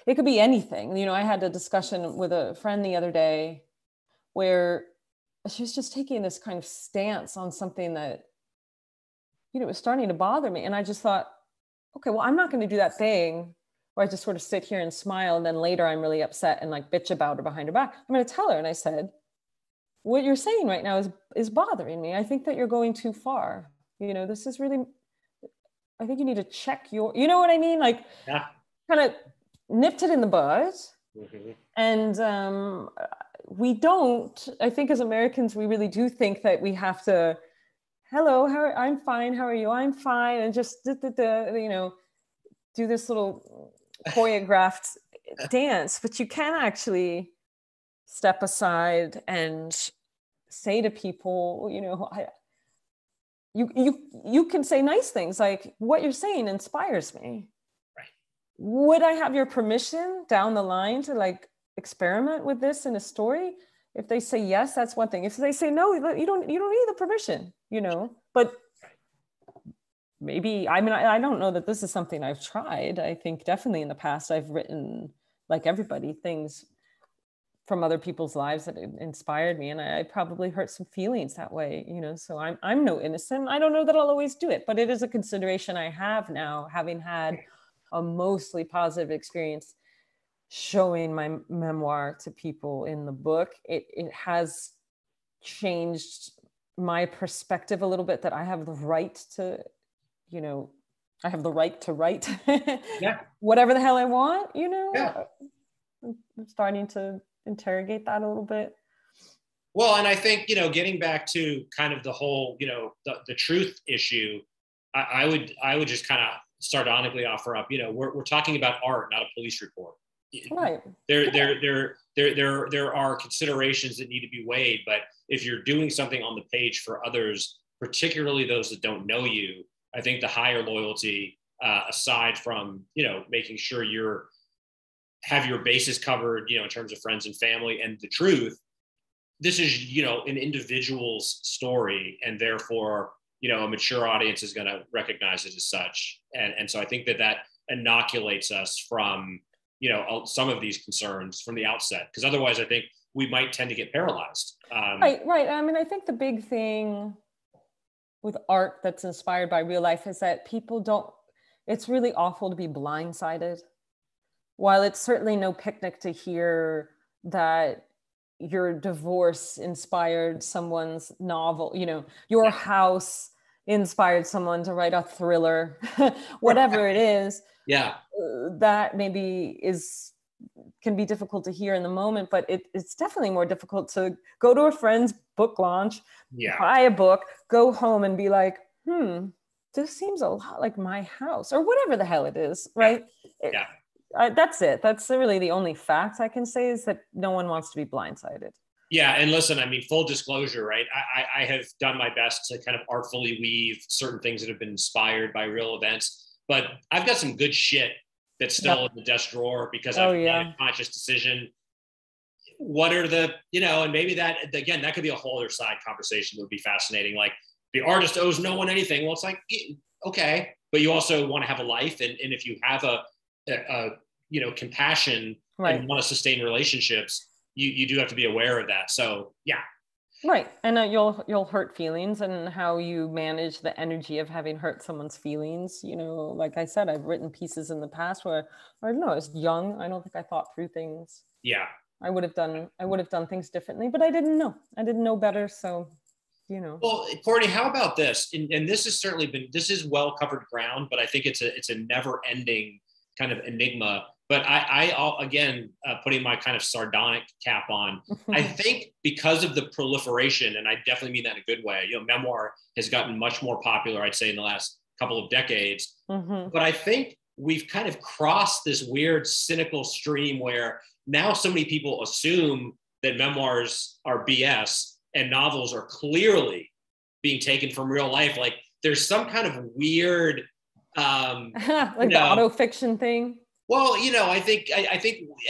anything. You know, I had a discussion with a friend the other day where she was just taking this kind of stance on something that, you know, was starting to bother me. And I just thought, okay, well, I'm not going to do that thing where I just sort of sit here and smile, and then later I'm really upset and like bitch about her behind her back. I'm going to tell her. And I said, what you're saying right now is bothering me. I think that you're going too far. You know, this is really, I think you need to check you know what I mean? Like, kind of nipped it in the bud. Mm-hmm. And we don't, I think as Americans, we really do think that we have to, hello, I'm fine. How are you? I'm fine. And just, you know, do this little choreographed dance. But you can actually step aside and say to people, you know, you can say nice things like, what you're saying inspires me. Right. Would I have your permission down the line to like experiment with this in a story? If they say yes, that's one thing. If they say no, you don't need the permission, you know. But maybe, I mean, I don't know that this is something I've tried. I think definitely in the past I've written, like everybody, things from other people's lives that inspired me, and I probably hurt some feelings that way, you know. So I'm no innocent. I don't know that I'll always do it, but it is a consideration I have now, having had a mostly positive experience showing my memoir to people in the book. It has changed my perspective a little bit, that I have the right to, you know, I have the right to write whatever the hell I want, you know. I'm starting to interrogate that a little bit. Well, and I think, you know, getting back to kind of the whole, you know, the truth issue, I would just kind of sardonically offer up, you know, we're talking about art, not a police report. Right. There are considerations that need to be weighed, but if you're doing something on the page for others, particularly those that don't know you, I think the higher loyalty, aside from, making sure have your bases covered, in terms of friends and family and the truth, this is, an individual's story, and therefore, a mature audience is going to recognize it as such. And so I think that inoculates us from, some of these concerns from the outset, because otherwise I think we might tend to get paralyzed. Right. I mean, I think the big thing with art that's inspired by real life is that it's really awful to be blindsided. While it's certainly no picnic to hear that your divorce inspired someone's novel, your house inspired someone to write a thriller, whatever it is. Yeah. That maybe can be difficult to hear in the moment, but it's definitely more difficult to go to a friend's book launch, buy a book, go home and be like, this seems a lot like my house, or whatever the hell it is, right? Yeah. That's it. That's really the only fact I can say, is that no one wants to be blindsided. Yeah. And listen, I mean, full disclosure, right? I have done my best to kind of artfully weave certain things that have been inspired by real events, but I've got some good shit that's still in the desk drawer because I've made a conscious decision. What are and maybe that, again, that could be a whole other side conversation that would be fascinating. Like, the artist owes no one anything. Well, it's like, okay, but you also want to have a life. And if you have a compassion and want to sustain relationships, you do have to be aware of that. So yeah. Right. And you'll hurt feelings, and how you manage the energy of having hurt someone's feelings. Like I said, I've written pieces in the past where, I don't know, I was young. I don't think I thought through things. Yeah. I would have done things differently, but I didn't know better. So, Well, Courtney, how about this? And this has certainly this is well covered ground, but I think it's a never ending kind of enigma. But I again, putting my kind of sardonic cap on, I think because of the proliferation, and I definitely mean that in a good way, memoir has gotten much more popular, I'd say, in the last couple of decades. Mm-hmm. But I think we've kind of crossed this weird cynical stream where now so many people assume that memoirs are BS and novels are clearly being taken from real life. Like, there's some kind of weird, like the auto fiction thing. Well, I think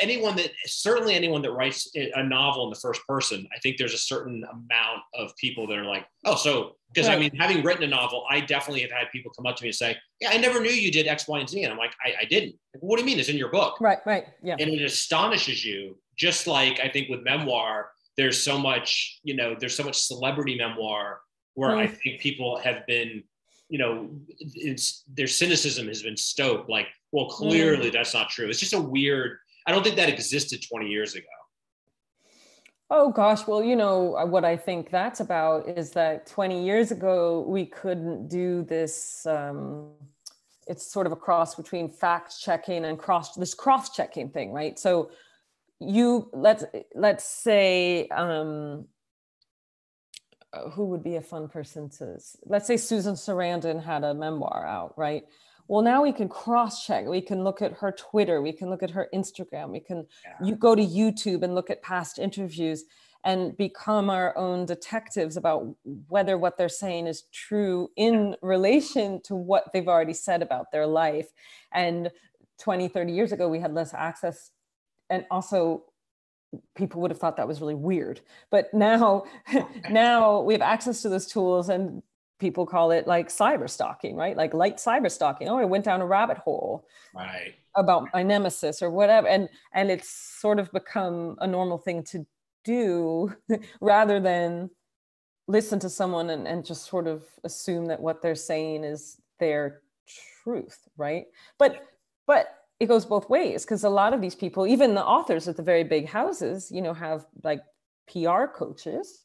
anyone that writes a novel in the first person, I think there's a certain amount of people that are like, oh, so, because I mean, having written a novel, I definitely have had people come up to me and say, yeah, I never knew you did X, Y, and Z. And I'm like, I didn't. What do you mean? It's in your book. Right. Yeah. And it astonishes you. Just like I think with memoir, there's so much celebrity memoir where I think people have been, their cynicism has been stoked. Like, well, clearly that's not true. It's just I don't think that existed 20 years ago. Oh gosh. Well, what I think that's about is that 20 years ago, we couldn't do this. It's sort of a cross between fact checking and cross checking thing, right? So let's say, who would be a fun person let's say Susan Sarandon had a memoir out, right? Well, now we can cross-check. We can look at her Twitter. We can look at her Instagram. You go to YouTube and look at past interviews and become our own detectives about whether what they're saying is true in relation to what they've already said about their life. And 20, 30 years ago, we had less access. And also, people would have thought that was really weird. But now we have access to those tools, and people call it like cyber stalking, right? Like light cyber stalking. Oh, I went down a rabbit hole about my nemesis or whatever. And it's sort of become a normal thing to do rather than listen to someone and just sort of assume that what they're saying is their truth, right? But it goes both ways, because a lot of these people, even the authors at the very big houses, have like PR coaches,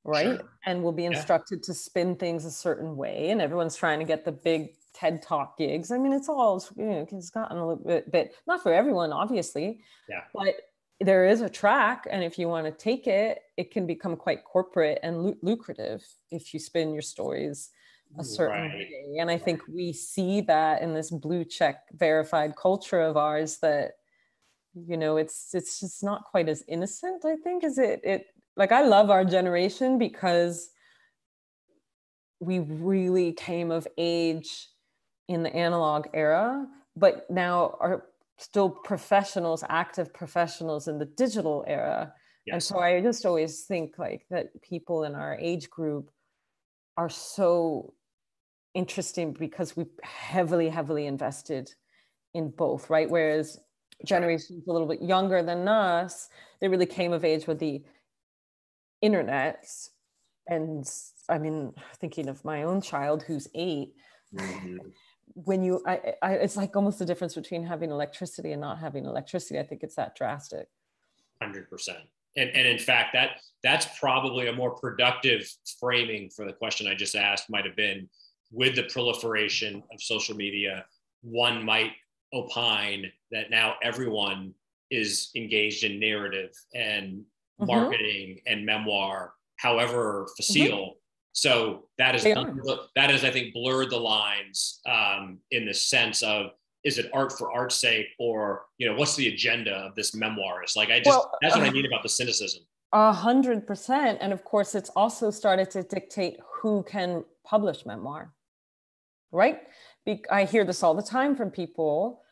right? Sure. And will be instructed to spin things a certain way, and everyone's trying to get the big TED Talk gigs. I mean, it's all, it's gotten a little bit, not for everyone, obviously, but there is a track, and if you want to take it, it can become quite corporate and lucrative if you spin your stories a certain way. And I think we see that in this blue check verified culture of ours, that it's just not quite as innocent, I think, as it like, I love our generation because we really came of age in the analog era, but now are still professionals, active professionals in the digital era. Yes. And so I just always think like that people in our age group are so interesting because we heavily invested in both, right? Whereas generations a little bit younger than us, they really came of age with the internet. And I mean, thinking of my own child who's 8, when you, it's like almost the difference between having electricity and not having electricity. I think it's that drastic. 100%. And in fact, that's probably a more productive framing for the question I just asked. Might have been, with the proliferation of social media, one might opine that now everyone is engaged in narrative and marketing and memoir, however facile. So that is, I think, blurred the lines in the sense of, is it art for art's sake, or, you know, what's the agenda of this memoirist? Like, that's what I mean about the cynicism. 100%. And of course, it's also started to dictate who can publish memoir, right? I hear this all the time from people.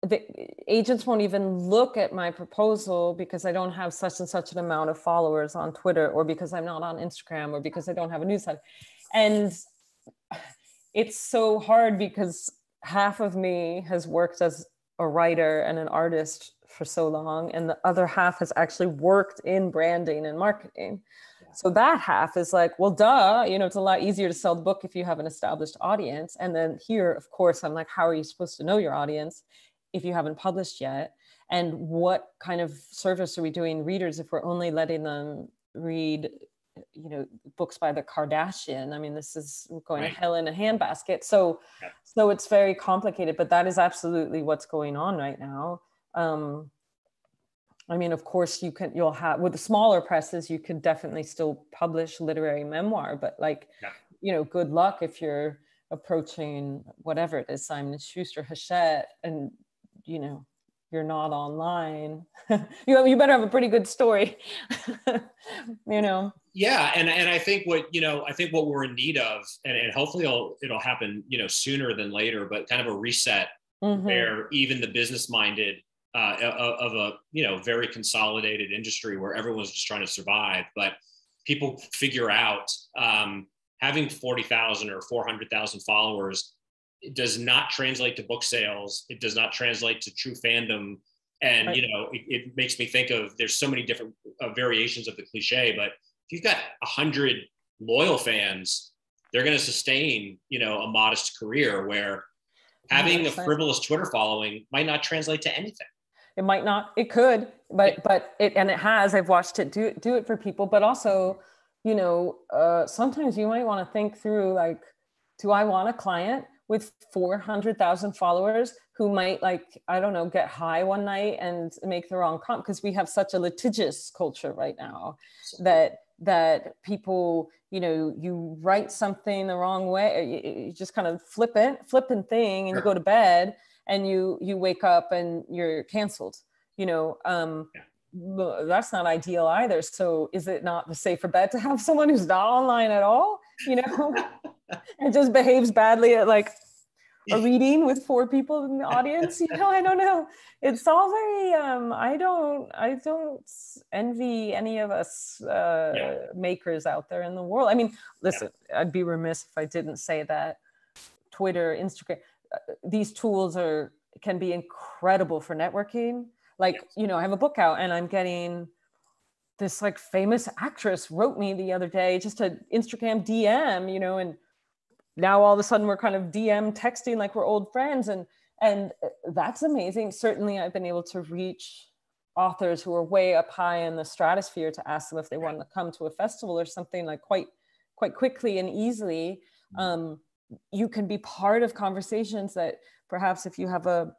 The agents won't even look at my proposal because I don't have such and such an amount of followers on Twitter, or because I'm not on Instagram, or because I don't have a newsletter. And it's so hard because half of me has worked as a writer and an artist for so long, and the other half has actually worked in branding and marketing. So that half is like, well, duh, you know, it's a lot easier to sell the book if you have an established audience. And then here, of course, I'm like, how are you supposed to know your audience if you haven't published yet? And what kind of service are we doing readers if we're only letting them read, you know, books by the Kardashian? I mean, this is going to hell in a handbasket. So it's very complicated, but that is absolutely what's going on right now. I mean, of course, you'll have, with the smaller presses, you could definitely still publish literary memoir, but like, you know, good luck if you're approaching whatever it is, Simon & Schuster, Hachette, and, you know, you're not online. you better have a pretty good story, you know? Yeah. And I think what we're in need of, and hopefully it'll happen, you know, sooner than later, but kind of a reset where even the business minded of a, you know, very consolidated industry where everyone's just trying to survive, but people figure out having 40,000 or 400,000 followers, it does not translate to book sales. It does not translate to true fandom. And, you know, it makes me think of, there's so many different variations of the cliche, but if you've got 100 loyal fans, they're going to sustain, you know, a modest career, where having a frivolous Twitter following might not translate to anything. It might not, it could, but it has, I've watched it do it for people, but also, you know, sometimes you might want to think through, like, do I want a client with 400,000 followers who might, like, I don't know, get high one night and make the wrong comment? Because we have such a litigious culture right now that people, you know, you write something the wrong way, you just kind of flippant thing, and you go to bed and you wake up and you're canceled, you know. That's not ideal either. So is it not the safer bet to have someone who's not online at all, you know, and just behaves badly at like a reading with 4 people in the audience? You know, I don't know. It's all very, I don't envy any of us makers out there in the world. I mean, listen, I'd be remiss if I didn't say that Twitter, Instagram, these tools can be incredible for networking. Like, you know, I have a book out and I'm getting this like famous actress wrote me the other day, just an Instagram DM, you know, and now all of a sudden we're kind of DM texting like we're old friends. And that's amazing. Certainly I've been able to reach authors who are way up high in the stratosphere to ask them if they want to come to a festival or something, like quite quickly and easily. You can be part of conversations that perhaps if you have a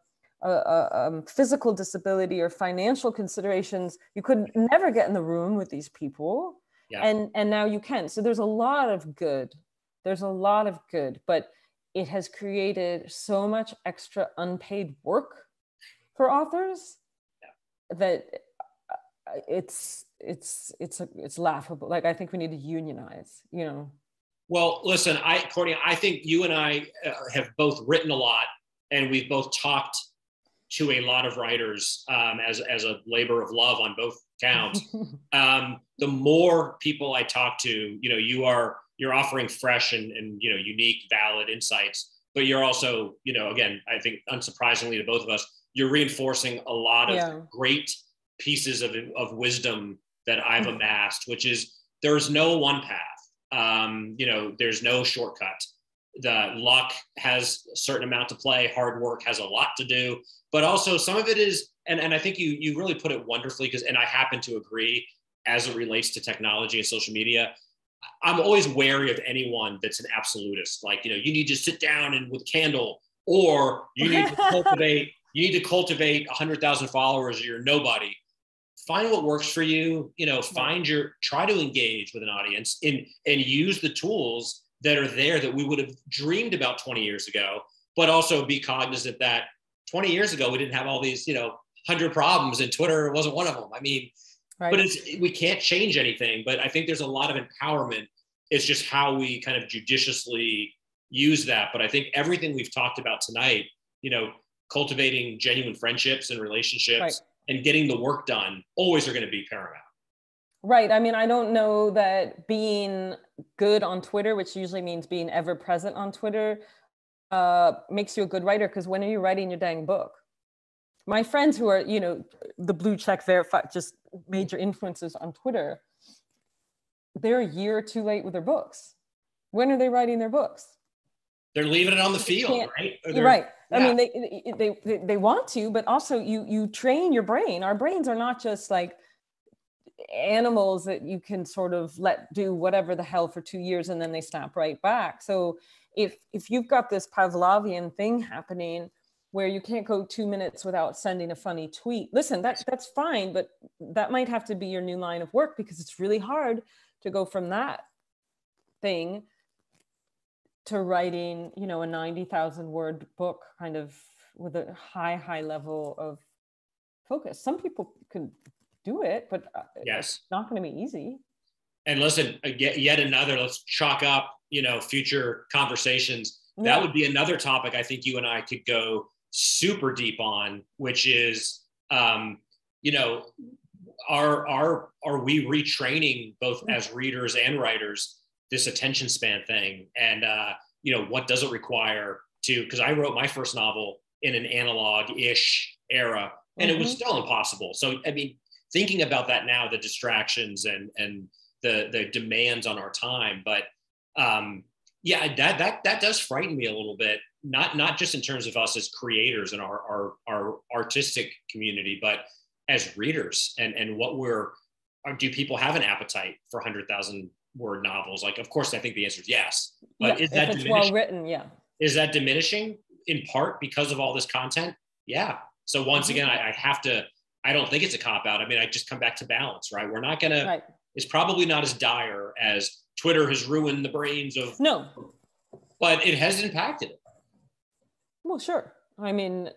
physical disability or financial considerations, you could never get in the room with these people. And now you can. So there's a lot of good, but it has created so much extra unpaid work for authors that it's it's laughable. Like, I think we need to unionize, you know. Well, listen, Courtney, I think you and I have both written a lot, and we've both talked to a lot of writers as a labor of love on both counts. The more people I talk to, you know, you're offering fresh and you know, unique, valid insights, but you're also, you know, again, I think unsurprisingly to both of us, you're reinforcing a lot of great pieces of wisdom that I've amassed, which is there's no one path. You know, there's no shortcut. The luck has a certain amount to play. Hard work has a lot to do, but also some of it is, and I think you really put it wonderfully, and I happen to agree as it relates to technology and social media. I'm always wary of anyone that's an absolutist. Like, you know, you need to sit down and with candle, or you need to cultivate 100,000 followers, or you're nobody. Find what works for you, you know, try to engage with an audience and use the tools that are there that we would have dreamed about 20 years ago, but also be cognizant that 20 years ago, we didn't have all these, you know, 100 problems, and Twitter wasn't one of them. I mean, but we can't change anything, but I think there's a lot of empowerment. It's just how we kind of judiciously use that. But I think everything we've talked about tonight, you know, cultivating genuine friendships and relationships and getting the work done always are going to be paramount. Right. I mean, I don't know that being good on Twitter, which usually means being ever present on Twitter, makes you a good writer. Because when are you writing your dang book? My friends who are, you know, the blue check verified, just major influencers on Twitter, they're a year too late with their books. When are they writing their books? They're leaving it on the field, right? Right. Yeah. I mean, they want to, but also you train your brain. Our brains are not just like animals that you can sort of let do whatever the hell for 2 years and then they snap right back. So if you've got this Pavlovian thing happening where you can't go 2 minutes without sending a funny tweet, listen, that's fine, but that might have to be your new line of work, because it's really hard to go from that thing to writing, you know, a 90,000 word book kind of with a high level of focus. Some people can do it, but it's not going to be easy. And listen, yet another, let's chalk up, you know, future conversations. That would be another topic I think you and I could go super deep on, which is, you know, are we retraining both as readers and writers this attention span thing? And, you know, what does it require to, because I wrote my first novel in an analog-ish era, and it was still impossible. So, I mean, thinking about that now, the distractions and the demands on our time, but that does frighten me a little bit, not just in terms of us as creators and our artistic community, but as readers and do people have an appetite for 100,000 word novels? Like, of course, I think the answer is yes, but is that diminishing? Well written? Yeah. Is that diminishing in part because of all this content? Yeah. So once again, I don't think it's a cop out. I mean, I just come back to balance, right? We're not gonna, it's probably not as dire as Twitter has ruined the brains of, but it has impacted it. Well, sure. I mean,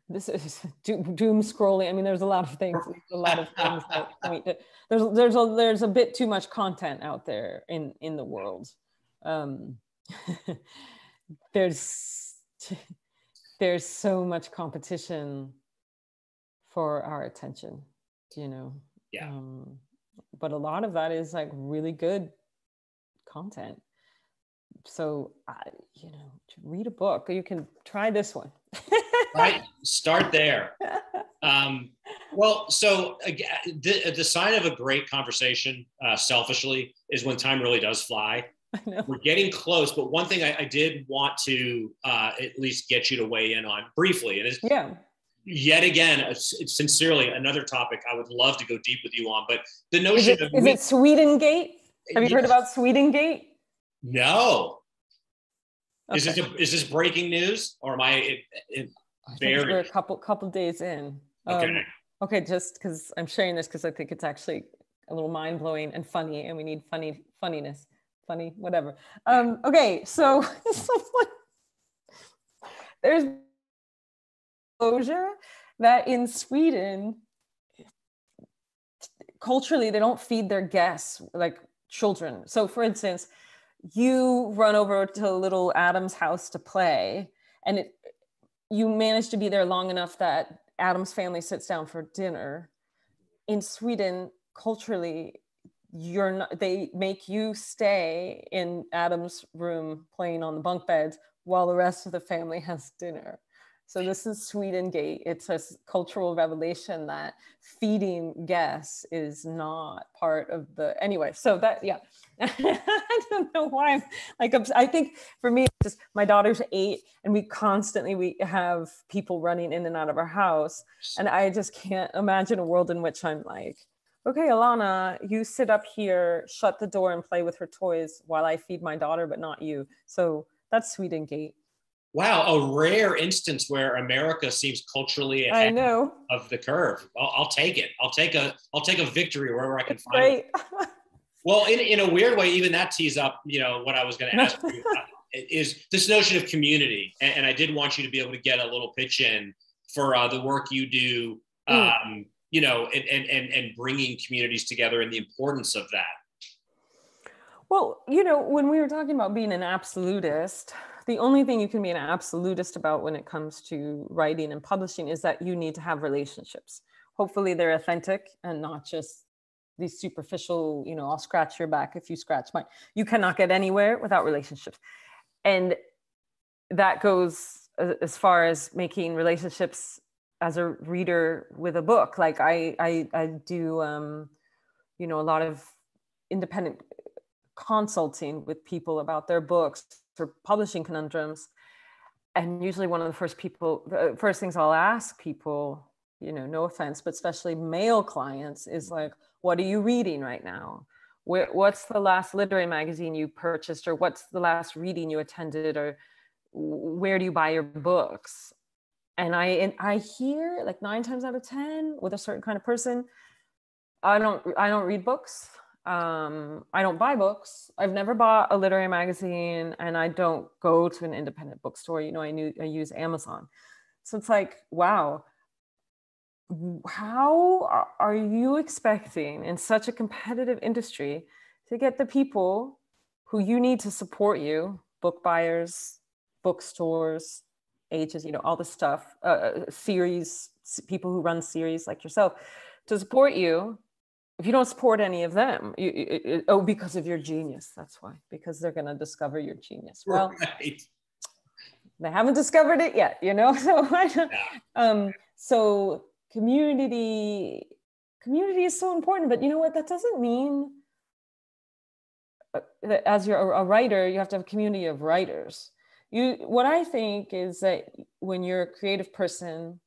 this is doom scrolling. I mean, there's a lot of things. That point to, there's a bit too much content out there in the world. There's so much competition for our attention, you know. Yeah. But a lot of that is like really good content. So, you know, to read a book, you can try this one. Right. Start there. Well, so the sign of a great conversation, selfishly, is when time really does fly. I know. We're getting close, but one thing I did want to at least get you to weigh in on briefly, and is yet again, sincerely, another topic I would love to go deep with you on, but the notion is it Swedengate? Have you heard about Swedengate? No. Okay. Is this breaking news, or am I think we're a couple days in. Okay, just because I'm sharing this because I think it's actually a little mind-blowing and funny, and we need funniness, whatever. Okay, so there's disclosure that in Sweden, culturally, they don't feed their guests like children. So for instance, you run over to little Adam's house to play, and you manage to be there long enough that Adam's family sits down for dinner. In Sweden, culturally, they make you stay in Adam's room playing on the bunk beds while the rest of the family has dinner. So this is Sweden Gate. It's a cultural revelation that feeding guests is not part of the, anyway, so that, yeah. I don't know why I'm like, I think for me, it's just my daughter's 8 and we have people running in and out of our house. And I just can't imagine a world in which I'm like, okay, Alana, you sit up here, shut the door and play with her toys while I feed my daughter, but not you. So that's Sweden Gate. Wow, a rare instance where America seems culturally ahead of the curve. I'll take it. I'll take a victory wherever I can find it. Well, in a weird way, even that tees up, what I was going to ask you is this notion of community. And I did want you to be able to get a little pitch in for the work you do, and bringing communities together and the importance of that. Well, when we were talking about being an absolutist, the only thing you can be an absolutist about when it comes to writing and publishing is that you need to have relationships. Hopefully they're authentic and not just these superficial, I'll scratch your back if you scratch mine. You cannot get anywhere without relationships. And that goes as far as making relationships as a reader with a book. Like I do, a lot of independent consulting with people about their books or publishing conundrums. And usually one of the first things I'll ask people, no offense, but especially male clients is like, what are you reading right now? What's the last literary magazine you purchased, or what's the last reading you attended, or where do you buy your books? And I hear like 9 times out of 10 with a certain kind of person, I don't read books. I don't buy books. I've never bought a literary magazine, and I don't go to an independent bookstore. I use Amazon. So it's like, wow, how are you expecting in such a competitive industry to get the people who you need to support you, book buyers, bookstores, agents, all the stuff, series, people who run series like yourself, to support you? If you don't support any of them, because of your genius, that's why, because they're going to discover your genius. Well, right. They haven't discovered it yet, So community is so important, but you know what? That doesn't mean that as you're a writer, you have to have a community of writers. What I think is that when you're a creative person,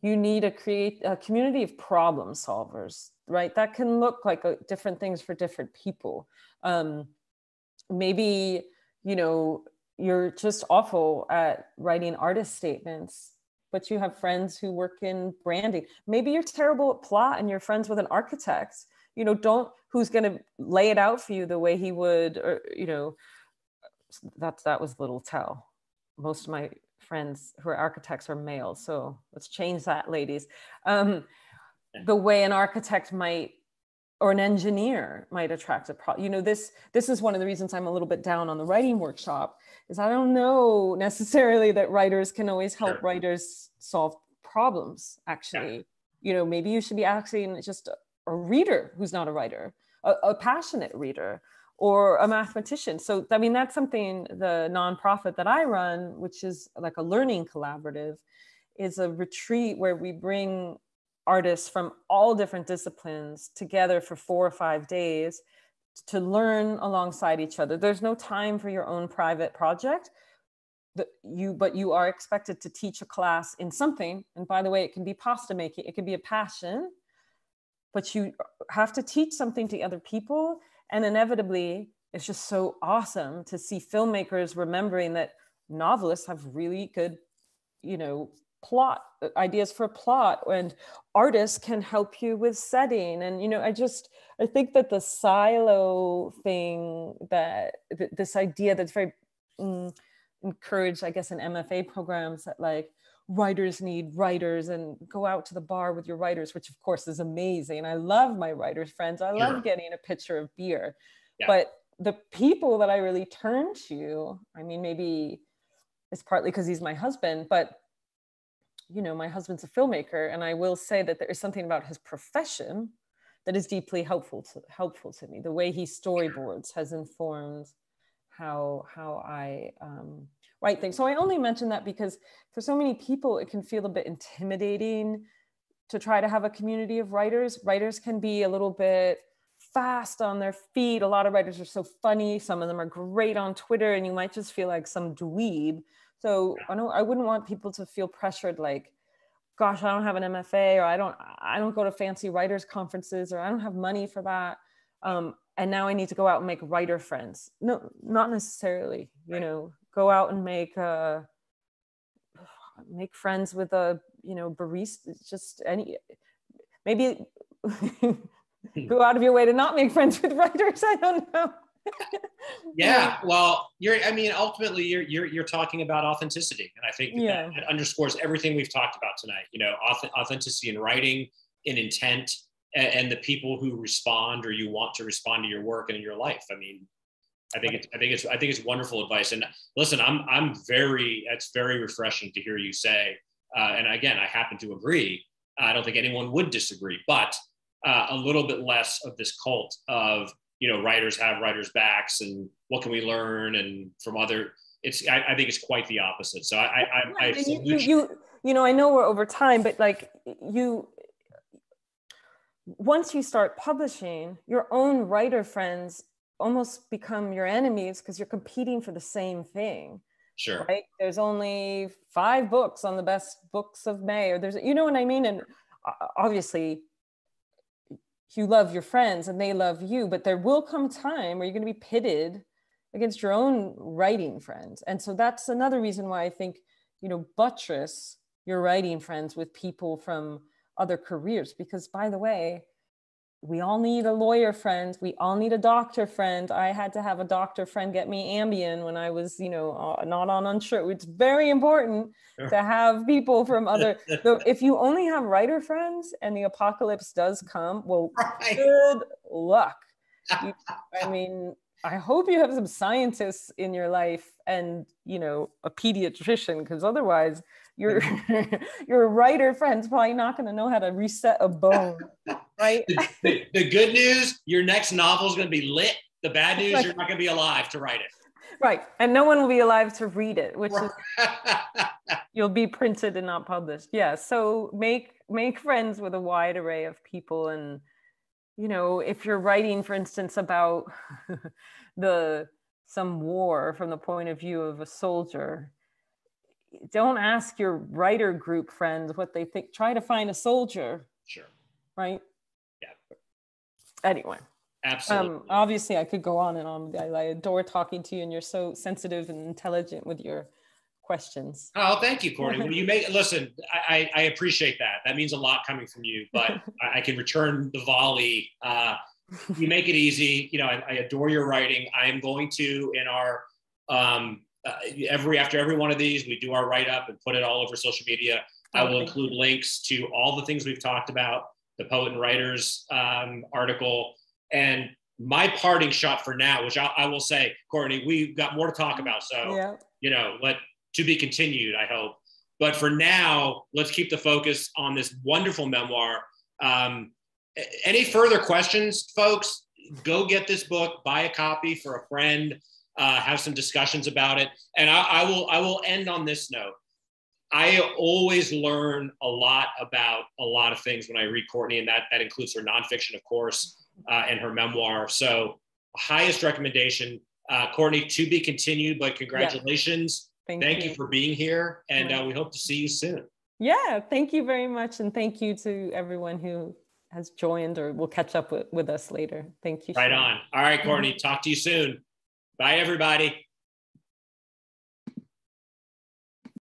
you need to create a community of problem solvers, right? That can look like different things for different people. Maybe, you're just awful at writing artist statements, but you have friends who work in branding. Maybe you're terrible at plot and you're friends with an architect, who's going to lay it out for you the way he would, or, that was little tell. Most of my friends who are architects are male. So let's change that, ladies. The way an architect might, or an engineer might attract this is one of the reasons I'm a little bit down on the writing workshop, is I don't know necessarily that writers can always help writers solve problems, actually. Yeah. Maybe you should be asking just a reader who's not a writer, a passionate reader, or a mathematician. So, that's something the nonprofit that I run, which is like a learning collaborative, is a retreat where we bring artists from all different disciplines together for 4 or 5 days to learn alongside each other. There's no time for your own private project, but you are expected to teach a class in something. And by the way, it can be pasta making, it can be a passion, but you have to teach something to other people. And inevitably, it's just so awesome to see filmmakers remembering that novelists have really good, plot ideas for plot, and artists can help you with setting. And I think that the silo thing, that this idea that's very encouraged, I guess, in MFA programs, that like, writers need writers and go out to the bar with your writers, which of course is amazing. I love my writers friends. I love getting a pitcher of beer. Yeah. But the people that I really turn to, I mean, maybe it's partly because he's my husband, but you know, my husband's a filmmaker, and I will say that there is something about his profession that is deeply helpful to me. The way he storyboards has informed how I write things. So I only mention that because for so many people, it can feel a bit intimidating to try to have a community of writers. Writers can be a little bit fast on their feet. A lot of writers are so funny. Some of them are great on Twitter, and you might just feel like some dweeb. So I wouldn't want people to feel pressured like, gosh, I don't have an MFA, or I don't go to fancy writers conferences, or I don't have money for that. And now I need to go out and make writer friends. No, not necessarily, you know, go out and make friends with a, you know, barista, just maybe go out of your way to not make friends with writers. I don't know. Yeah, well, ultimately you're talking about authenticity, and I think that underscores everything we've talked about tonight. You know, authenticity in writing, in intent, and the people who respond or you want to respond to your work and in your life. I mean, I think it's wonderful advice. And listen, it's very refreshing to hear you say, and again, I happen to agree. I don't think anyone would disagree, but a little bit less of this cult of, you know, writers have writers' backs, and what can we learn and from other. I think it's quite the opposite. So I salute you. You know, I know we're over time, but like once you start publishing, your own writer friends almost become your enemies because you're competing for the same thing. Sure. Right? There's only 5 books on the best books of May, or you know what I mean? And obviously you love your friends and they love you, but there will come time where you're going to be pitted against your own writing friends. And so that's another reason why I think, you know, buttress your writing friends with people from other careers, because by the way, we all need a lawyer friend. We all need a doctor friend. I had to have a doctor friend get me Ambien when I was, you know, not on unsure. It's very important to have people from other. So if you only have writer friends and the apocalypse does come, well, good luck. I mean, I hope you have some scientists in your life and, you know, a pediatrician, because otherwise your writer friend's probably not going to know how to reset a bone, right? The good news, your next novel is going to be lit. The bad news, you're not going to be alive to write it. Right. And no one will be alive to read it, which is, you'll be printed and not published. Yeah. So make friends with a wide array of people. And, you know, if you're writing, for instance, about some war from the point of view of a soldier, don't ask your writer group friends what they think. Try to find a soldier. Sure. Right? Yeah. Anyway. Absolutely. Obviously, I could go on and on. I adore talking to you, and you're so sensitive and intelligent with your questions. Oh, thank you, Courtney. Well, listen, I appreciate that. That means a lot coming from you, but I can return the volley. You make it easy. You know, I adore your writing. I am going to, in our, after every one of these, we do our write-up and put it all over social media. I will include links to all the things we've talked about, the Poet and Writers article. And my parting shot for now, which I will say, Courtney, we've got more to talk about. So, you know, to be continued, I hope. But for now, let's keep the focus on this wonderful memoir. Any further questions, folks? Go get this book, buy a copy for a friend, have some discussions about it. And I will end on this note. I always learn a lot about a lot of things when I read Courtney, and that includes her nonfiction, of course, and her memoir. So highest recommendation, Courtney, to be continued, but congratulations. Yeah. Thank you for being here. And we hope to see you soon. Yeah, thank you very much. And thank you to everyone who has joined or will catch up with us later. Thank you. Right on. All right, Courtney, talk to you soon. Bye, everybody.